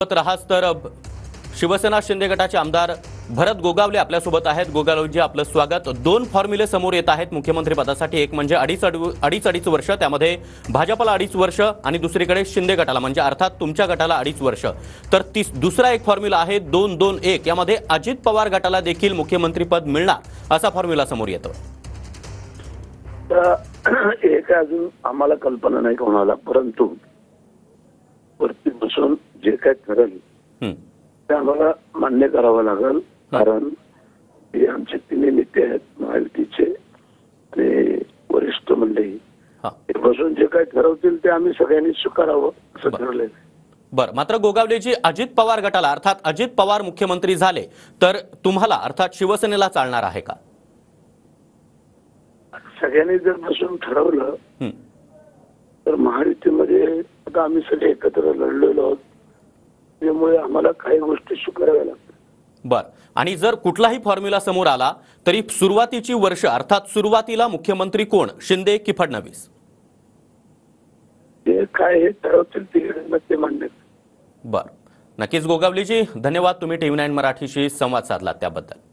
राहाच तर शिवसेना शिंदे गटाचे आमदार भरत गोगावले आपल्यासोबत आहेत। गोगावलेजी आपलं स्वागत। दोन फॉर्म्युले समोर येत आहेत मुख्यमंत्री पदासाठी, एक म्हणजे अडीच वर्ष, त्यामध्ये भाजपला 2.5 वर्ष आणि दुसरीकडे शिंदे गटाला म्हणजे अर्थात तुमच्या गटाला 2.5 वर्ष। तर दुसरा एक फॉर्म्युला आहे 2-2-1, यामध्ये अजित पवार गटाला देखील मुख्यमंत्री पद मिळणार असा फॉर्म्युला समोर येतो। एक अजून आम्हाला कल्पना नाही कोणाला, परंतु वरती बसून जे काय ठरेल ते आम्हाला मान्य करावं लागेल, कारण हे आमचे तिन्ही नेते आहेत महायुतीचे आणि वरिष्ठ मंडळी, ते बसून जे काय ठरवतील ते आम्ही सगळ्यांनी स्वीकारावं असं ठरलंय। बरं, मात्र गोगावलेजी अजित पवार गटाला अर्थात अजित पवार मुख्यमंत्री झाले तर तुम्हाला अर्थात शिवसेनेला चालणार आहे का? सगळ्यांनी जर बसून ठरवलं तर महायुतीमध्ये आता आम्ही सगळे एकत्र लढलेलो आहोत, त्यामुळे आम्हाला काही गोष्टी स्वीकाराव्या लागतात। बरं, आणि जर कुठलाही फॉर्म्युला समोर आला तरी सुरुवातीची वर्ष अर्थात सुरुवातीला मुख्यमंत्री कोण, शिंदे की फडणवीस? ते काय हे ठरवतील ते मान्य। बरं, नक्कीच गोगावलेजी, धन्यवाद, तुम्ही TV9 मराठीशी संवाद साधलात त्याबद्दल।